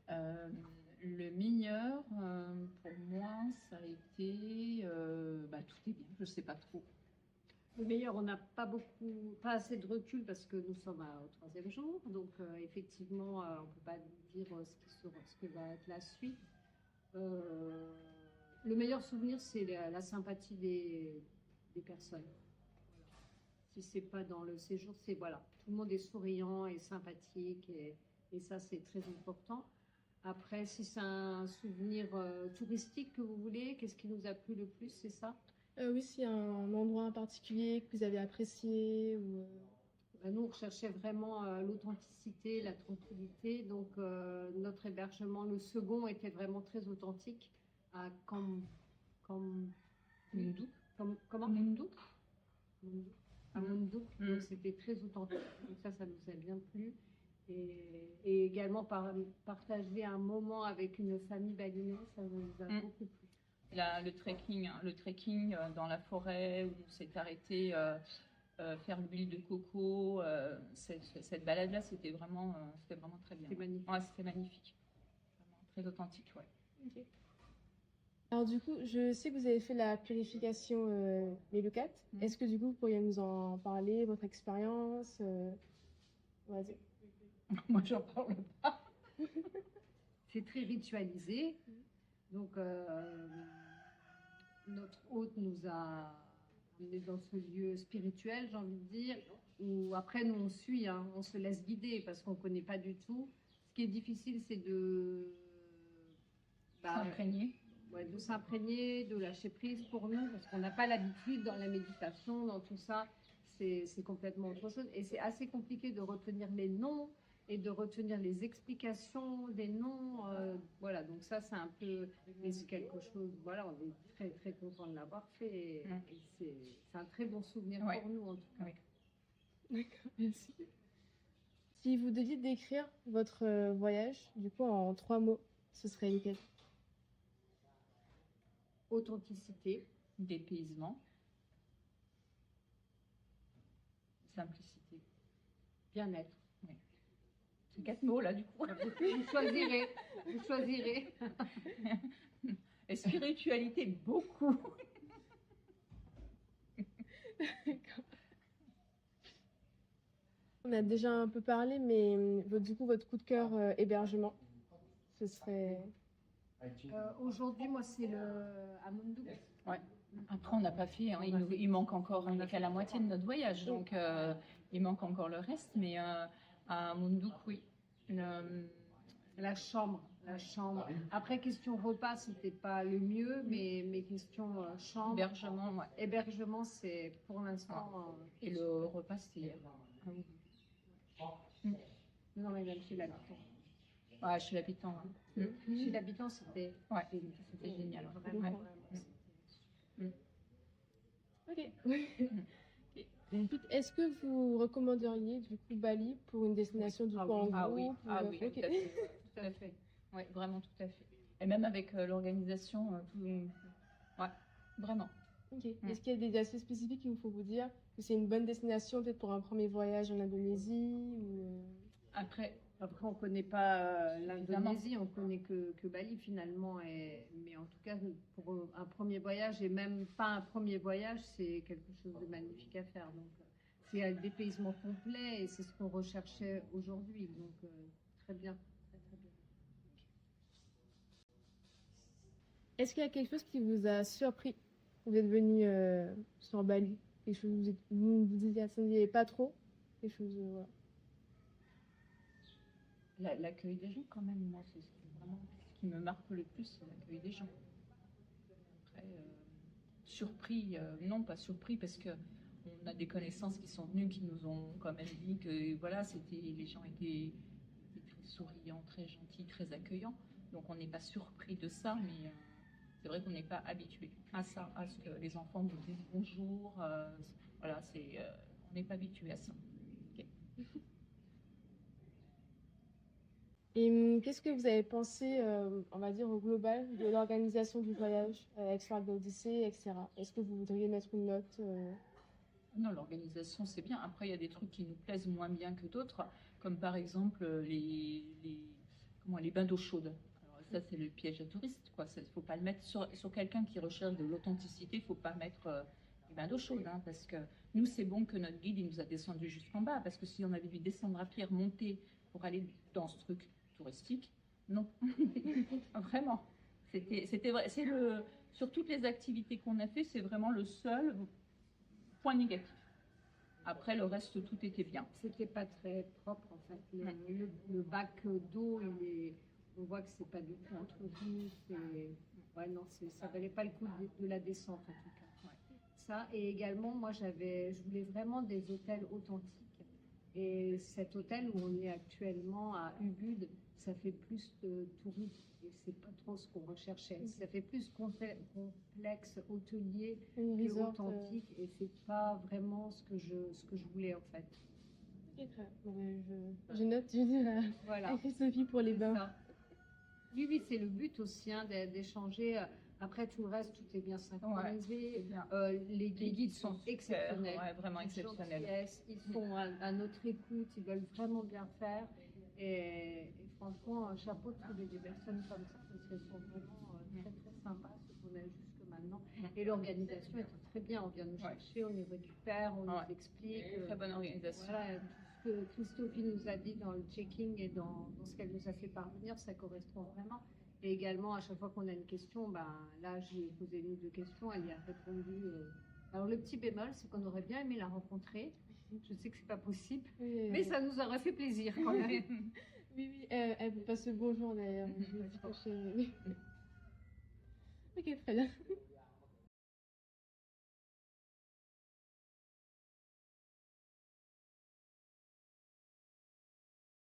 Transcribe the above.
Le meilleur, pour moi, ça a été, tout est bien, je sais pas trop. Le meilleur, on n'a pas assez de recul parce que nous sommes au troisième jour. Donc, effectivement, on ne peut pas dire ce que va être la suite. Le meilleur souvenir, c'est la sympathie des personnes. Voilà. Si c'est pas dans le séjour, c'est voilà, tout le monde est souriant et sympathique et ça, c'est très important. Après, si c'est un souvenir touristique que vous voulez, qu'est-ce qui nous a plu le plus, c'est ça? Oui, s'il y a un endroit en particulier que vous avez apprécié ou... Nous, on recherchait vraiment l'authenticité, la tranquillité. Donc, notre hébergement, le second, était vraiment très authentique à Munduk. Comment? Munduk. À Munduk. Donc, c'était très authentique. Donc, ça nous a bien plu. Et également, partager un moment avec une famille balinaise, ça nous a beaucoup plu. Le trekking dans la forêt où on s'est arrêté faire l'huile de coco, cette balade-là, c'était vraiment très bien. C'était magnifique. Ouais, c'était magnifique. Vraiment très authentique, ouais. Okay. Alors du coup, je sais que vous avez fait la purification Mélucat. Est-ce que du coup, vous pourriez nous en parler, votre expérience Vas-y. Moi, j'en parle pas. C'est très ritualisé. Donc, notre hôte nous a amenés dans ce lieu spirituel, j'ai envie de dire, où après, nous, on suit, hein, on se laisse guider parce qu'on ne connaît pas du tout. Ce qui est difficile, c'est de s'imprégner. Ouais, de s'imprégner, de lâcher prise pour nous, parce qu'on n'a pas l'habitude dans la méditation, dans tout ça, c'est complètement autre chose. Et c'est assez compliqué de retenir les noms et de retenir les explications des noms. Voilà, donc ça, c'est un peu c'est quelque chose. Voilà, on est très, très content de l'avoir fait. Et c'est un très bon souvenir pour nous, en tout cas. Oui. D'accord, merci. Si vous deviez décrire votre voyage, du coup, en 3 mots, ce serait lesquels? Authenticité, dépaysement, simplicité, bien-être. Oui. C'est 4 mots là du coup. Vous choisirez. Et spiritualité, beaucoup. On a déjà un peu parlé, mais du coup, votre coup de cœur hébergement, ce serait... Aujourd'hui, moi, c'est à Munduk. Ouais. Après, on n'a pas fait, hein, il manque encore, on n'est qu'à la moitié de notre voyage, donc il manque encore le reste, mais à Munduk, oui. La chambre. Après, question repas, c'était pas le mieux, mais question chambre. Hébergement, c'est pour l'instant. Et le repas, c'est. Non, mais même chez l'habitant. Ouais, chez l'habitant. Chez l'habitant, c'était génial. Vraiment. Ok. Est-ce que vous recommanderiez du coup Bali pour une destination du coup en groupe? Oui, tout à fait. Oui, vraiment tout à fait. Et même avec l'organisation, vraiment. Ok. Est-ce qu'il y a des aspects spécifiques qu'il faut vous dire que c'est une bonne destination peut-être pour un premier voyage en Indonésie ou... Après, on ne connaît pas l'Indonésie, on ne connaît que Bali finalement. Mais en tout cas, pour un premier voyage, et même pas un premier voyage, c'est quelque chose de magnifique à faire. Donc, c'est un dépaysement complet et c'est ce qu'on recherchait aujourd'hui. Donc, très bien. Très bien. Est-ce qu'il y a quelque chose qui vous a surpris? Vous êtes venu sur Bali, quelque chose vous vous attendiez pas trop, quelque chose voilà. L'accueil des gens, quand même, moi, c'est vraiment ce qui me marque le plus, c'est l'accueil des gens. Après, surpris, non, pas surpris, parce que on a des connaissances qui sont venues, qui nous ont quand même dit que voilà, les gens étaient très souriants, très gentils, très accueillants. Donc on n'est pas surpris de ça, mais c'est vrai qu'on n'est pas habitué à ça, à ce que les enfants nous disent bonjour. Voilà, on n'est pas habitué à ça. Okay. Et qu'est-ce que vous avez pensé, on va dire au global, de l'organisation du voyage avec Flight Odyssey, etc. Est-ce que vous voudriez mettre une note Non, l'organisation c'est bien. Après, il y a des trucs qui nous plaisent moins bien que d'autres, comme par exemple les bains d'eau chaude. Alors ça, c'est le piège à touriste, quoi. Il ne faut pas le mettre sur quelqu'un qui recherche de l'authenticité. Il ne faut pas mettre les bains d'eau chaude, hein, parce que nous, c'est bon que notre guide il nous a descendu jusqu'en bas, parce que si on avait dû descendre à pied, remonter pour aller dans ce truc touristique, non, vraiment. C'était vrai. Sur toutes les activités qu'on a fait, c'est vraiment le seul point négatif. Après, le reste, tout était bien. C'était pas très propre en fait. Le bac d'eau, on voit que c'est pas du tout entretenu. Ouais, non, ça valait pas le coup de la descente en tout cas. Ouais. Ça, et également, moi je voulais vraiment des hôtels authentiques. Et cet hôtel où on est actuellement à Ubud, ça fait plus de tourisme. Et c'est pas trop ce qu'on recherchait. Ça fait plus complexe hôtelier que authentique. Et c'est pas vraiment ce que je voulais en fait. Ok, très bien. Bon, je note, je dirais Voilà. à Sophie pour les bains. Ça. Oui, c'est le but aussi hein, d'échanger. Après tout le reste, tout est bien synchronisé. Ouais, les guides sont exceptionnels. Ouais, vraiment exceptionnels. Ils sont à notre écoute, ils veulent vraiment bien faire. Et franchement, chapeau de trouver des personnes comme ça, parce qu'elles sont vraiment très très sympas, ce qu'on a jusque maintenant. Et l'organisation était très bien. On vient nous chercher, on nous récupère, on nous explique. Très bonne organisation. Voilà, tout ce que Christophie nous a dit dans le checking et dans ce qu'elle nous a fait parvenir, ça correspond vraiment. Et également, à chaque fois qu'on a une question, là, je lui ai posé une ou deux questions, elle y a répondu. Alors, le petit bémol, c'est qu'on aurait bien aimé la rencontrer. Je sais que c'est pas possible, mais ça nous aurait fait plaisir quand même. Oui, elle passe le bonjour d'ailleurs. Ok, très bien.